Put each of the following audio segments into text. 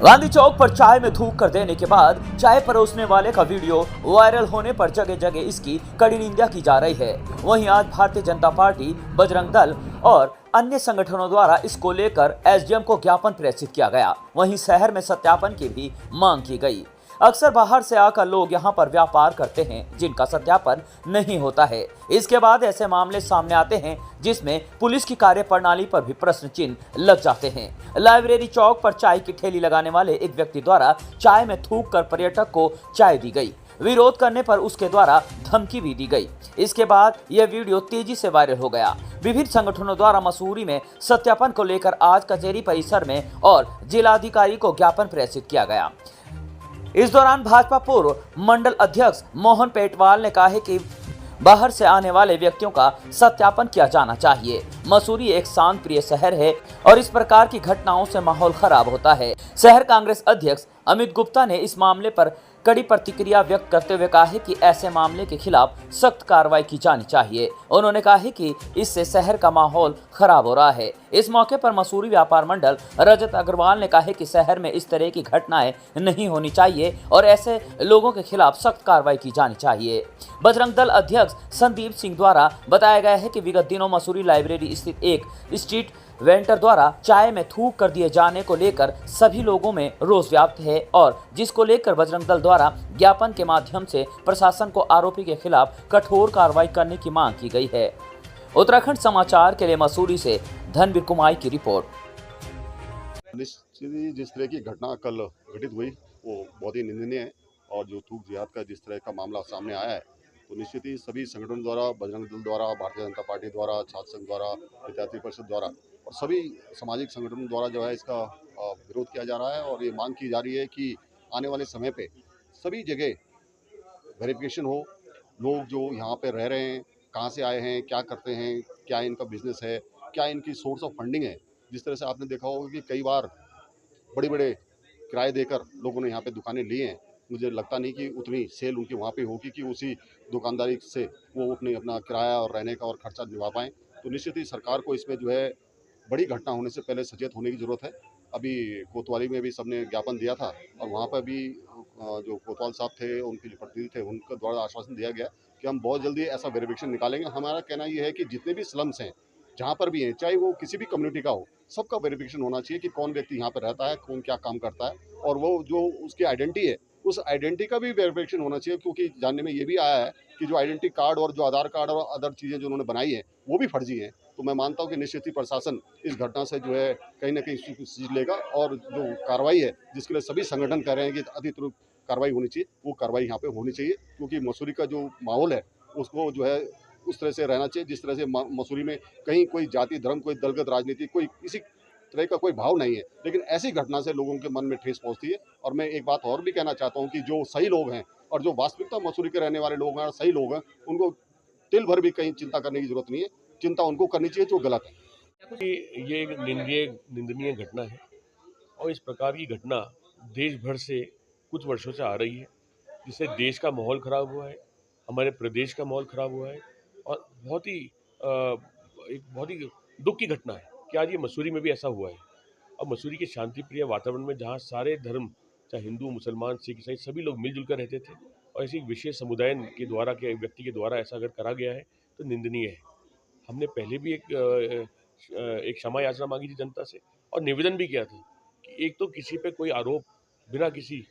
गांधी चौक पर चाय में थूक कर देने के बाद चाय परोसने वाले का वीडियो वायरल होने पर जगह जगह इसकी कड़ी निंदा की जा रही है। वहीं आज भारतीय जनता पार्टी, बजरंग दल और अन्य संगठनों द्वारा इसको लेकर एसडीएम को ज्ञापन प्रेषित किया गया। वहीं शहर में सत्यापन की भी मांग की गई। अक्सर बाहर से आकर लोग यहां पर व्यापार करते हैं जिनका सत्यापन नहीं होता है। इसके बाद ऐसे मामले सामने आते हैं जिसमें पुलिस की कार्यप्रणाली पर भी प्रश्न चिन्ह लग जाते हैं। लाइब्रेरी चौक पर चाय की ठेली लगाने वाले एक व्यक्ति द्वारा चाय में थूक कर पर्यटक को चाय दी गई। विरोध करने पर उसके द्वारा धमकी भी दी गई। इसके बाद यह वीडियो तेजी से वायरल हो गया। विभिन्न संगठनों द्वारा मसूरी में सत्यापन को लेकर आज कचहरी परिसर में और जिलाधिकारी को ज्ञापन प्रेषित किया गया। इस दौरान भाजपा पूर्व मंडल अध्यक्ष मोहन पेटवाल ने कहा है कि बाहर से आने वाले व्यक्तियों का सत्यापन किया जाना चाहिए। मसूरी एक शांत प्रिय शहर है और इस प्रकार की घटनाओं से माहौल खराब होता है। शहर कांग्रेस अध्यक्ष अमित गुप्ता ने इस मामले पर कड़ी प्रतिक्रिया व्यक्त करते हुए कहा है कि ऐसे मामले के खिलाफ सख्त कार्रवाई की जानी चाहिए। उन्होंने कहा है कि इससे शहर का माहौल खराब हो रहा है। इस मौके पर मसूरी व्यापार मंडल रजत अग्रवाल ने कहा है कि शहर में इस तरह की घटनाएं नहीं होनी चाहिए और ऐसे लोगों के खिलाफ सख्त कार्रवाई की जानी चाहिए। बजरंग दल अध्यक्ष संदीप सिंह द्वारा बताया गया है कि विगत दिनों मसूरी लाइब्रेरी स्थित एक स्ट्रीट वेंडर द्वारा चाय में थूक कर दिए जाने को लेकर सभी लोगों में रोष व्याप्त है और जिसको लेकर बजरंग दल द्वारा ज्ञापन के माध्यम से प्रशासन को आरोपी के खिलाफ कठोर कार्रवाई करने की मांग की गई है। उत्तराखंड समाचार के लिए मसूरी से धनवीर कुमाई की रिपोर्ट। जिस तरह की घटना कल घटित हुई वो बहुत ही निंदनीय है और जो थूक जिहाद का जिस तरह का मामला सामने आया है तो निश्चित ही सभी संगठनों द्वारा, बजरंग दल द्वारा, भारतीय जनता पार्टी द्वारा, छात्र संघ द्वारा, विद्यार्थी परिषद द्वारा और सभी सामाजिक संगठनों द्वारा जो है इसका विरोध किया जा रहा है और ये मांग की जा रही है कि आने वाले समय पे सभी जगह वेरिफिकेशन हो। लोग जो यहाँ पे रह रहे हैं, कहाँ से आए हैं, क्या करते हैं, क्या इनका बिजनेस है, क्या इनकी सोर्स ऑफ फंडिंग है। जिस तरह से आपने देखा होगा कि कई बार बड़े बड़े किराए देकर लोगों ने यहाँ पे दुकानें ली हैं। मुझे लगता नहीं कि उतनी सेल उनकी वहाँ पे होगी कि उसी दुकानदारी से वो अपना किराया और रहने का और खर्चा निभा पाएँ। तो निश्चित ही सरकार को इसमें जो है बड़ी घटना होने से पहले सचेत होने की ज़रूरत है। अभी कोतवाली में भी सबने ज्ञापन दिया था और वहाँ पर भी जो कोतवाल साहब थे, उनके जो प्रतिनिधि थे, उनके द्वारा आश्वासन दिया गया कि हम बहुत जल्दी ऐसा वेरिफिकेशन निकालेंगे। हमारा कहना ये है कि जितने भी स्लम्स हैं, जहाँ पर भी हैं, चाहे वो किसी भी कम्युनिटी का हो, सबका वेरिफिकेशन होना चाहिए कि कौन व्यक्ति यहाँ पर रहता है, कौन क्या काम करता है और वो जो उसकी आइडेंटिटी है, उस आइडेंटिटी का भी वेरिफिकेशन होना चाहिए। क्योंकि जानने में ये भी आया है कि जो आइडेंटिटी कार्ड और जो आधार कार्ड और अदर चीज़ें जो उन्होंने बनाई हैं, वो भी फर्जी हैं। तो मैं मानता हूँ कि निश्चित ही प्रशासन इस घटना से जो है कहीं ना कहीं सीख लेगा और जो कार्रवाई है, जिसके लिए सभी संगठन कह रहे हैं कि अति तुरंत कार्रवाई होनी चाहिए, वो कार्रवाई यहाँ पे होनी चाहिए। क्योंकि मसूरी का जो माहौल है उसको जो है उस तरह से रहना चाहिए जिस तरह से मसूरी में कहीं कोई जाति धर्म, कोई दलगत राजनीति, कोई किसी तरह का कोई भाव नहीं है। लेकिन ऐसी घटना से लोगों के मन में ठेस पहुंचती है। और मैं एक बात और भी कहना चाहता हूं कि जो सही लोग हैं और जो वास्तविकता मसूरी के रहने वाले लोग हैं और सही लोग हैं, उनको तिल भर भी कहीं चिंता करने की जरूरत नहीं है। चिंता उनको करनी चाहिए जो गलत है। ये एक निंदनीय घटना है और इस प्रकार की घटना देश भर से कुछ वर्षों से आ रही है, जिससे देश का माहौल खराब हुआ है, हमारे प्रदेश का माहौल खराब हुआ है और एक बहुत ही दुख की घटना है कि आज ये मसूरी में भी ऐसा हुआ है। और मसूरी के शांति प्रिय वातावरण में जहाँ सारे धर्म, चाहे हिंदू, मुसलमान, सिख, ईसाई, सभी लोग मिलजुल कर रहते थे और ऐसी विशेष समुदाय के द्वारा के व्यक्ति के द्वारा ऐसा अगर करा गया है तो निंदनीय है। हमने पहले भी एक क्षमा याचना मांगी थी जनता से और निवेदन भी किया था कि एक तो किसी पे कोई आरोप बिना किसी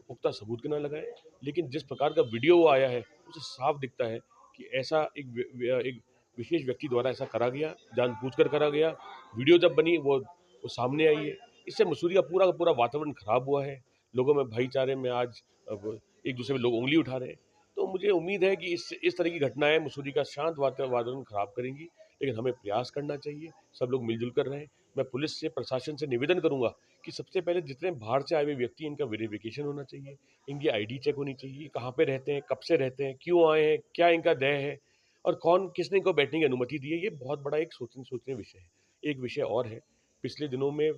पुख्ता सबूत के ना लगाए, लेकिन जिस प्रकार का वीडियो वो आया है उसे साफ दिखता है कि ऐसा एक विशेष व्यक्ति द्वारा ऐसा करा गया, जानबूझकर करा गया। वीडियो जब बनी वो सामने आई है। इससे मसूरी का पूरा वातावरण खराब हुआ है। लोगों में भाईचारे में आज अब एक दूसरे में लोग उंगली उठा रहे हैं। तो मुझे उम्मीद है कि इस तरह की घटनाएं मसूरी का शांत वातावरण खराब करेंगी, लेकिन हमें प्रयास करना चाहिए, सब लोग मिलजुल कर रहें। मैं पुलिस से, प्रशासन से निवेदन करूंगा कि सबसे पहले जितने बाहर से आए हुए व्यक्ति, इनका वेरिफिकेशन होना चाहिए, इनकी आईडी चेक होनी चाहिए, कहाँ पे रहते हैं, कब से रहते हैं, क्यों आए हैं, क्या इनका देह है और किसने इनको बैठने की अनुमति दी है। ये बहुत बड़ा एक सोचने विषय है। एक विषय और है, पिछले दिनों में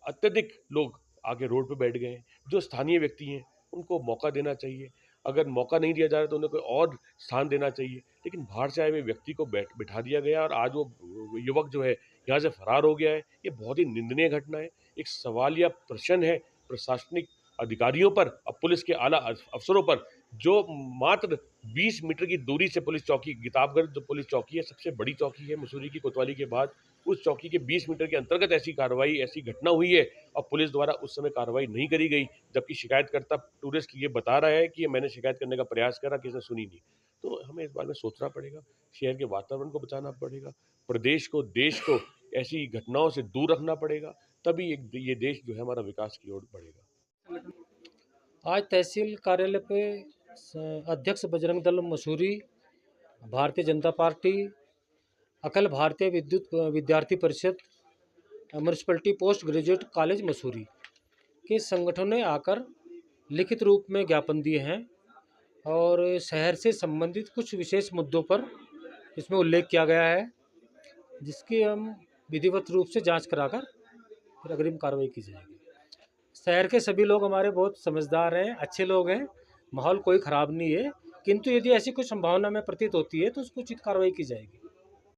अत्यधिक लोग आके रोड पे बैठ गए हैं। जो स्थानीय व्यक्ति हैं उनको मौका देना चाहिए। अगर मौका नहीं दिया जा रहा तो उन्हें कोई और स्थान देना चाहिए। लेकिन बाहर से आए हुए व्यक्ति को बिठा दिया गया और आज वो युवक जो है यहाँ से फरार हो गया है। ये बहुत ही निंदनीय घटना है। एक सवाल या प्रश्न है प्रशासनिक अधिकारियों पर और पुलिस के आला अफसरों पर जो मात्र 20 मीटर की दूरी से पुलिस चौकी गिताबगढ़ जो पुलिस चौकी है सबसे बड़ी चौकी है मसूरी की कोतवाली के बाद, उस चौकी के 20 मीटर के अंतर्गत ऐसी कार्रवाई ऐसी घटना हुई है और पुलिस द्वारा उस समय कार्रवाई नहीं करी गई, जबकि शिकायतकर्ता टूरिस्ट ये बता रहा है कि मैंने शिकायत करने का प्रयास करा, किसी ने सुनी नहीं। तो हमें इस बारे में सोचना पड़ेगा, शहर के वातावरण को बचाना पड़ेगा, प्रदेश को देश को ऐसी घटनाओं से दूर रखना पड़ेगा, तभी ये देश जो है हमारा विकास की ओर बढ़ेगा। आज तहसील कार्यालय पे अध्यक्ष बजरंग दल मसूरी, भारतीय जनता पार्टी, अखिल भारतीय विद्युत विद्यार्थी परिषद, municipality post graduate college Mussoorie के संगठनों ने आकर लिखित रूप में ज्ञापन दिए हैं और शहर से संबंधित कुछ विशेष मुद्दों पर इसमें उल्लेख किया गया है, जिसकी हम विधिवत रूप से जांच कराकर फिर अग्रिम कार्रवाई की जाएगी। शहर के सभी लोग हमारे बहुत समझदार हैं, अच्छे लोग हैं, माहौल कोई ख़राब नहीं है, किंतु यदि ऐसी कोई संभावना में प्रतीत होती है तो उसको उचित कार्रवाई की जाएगी।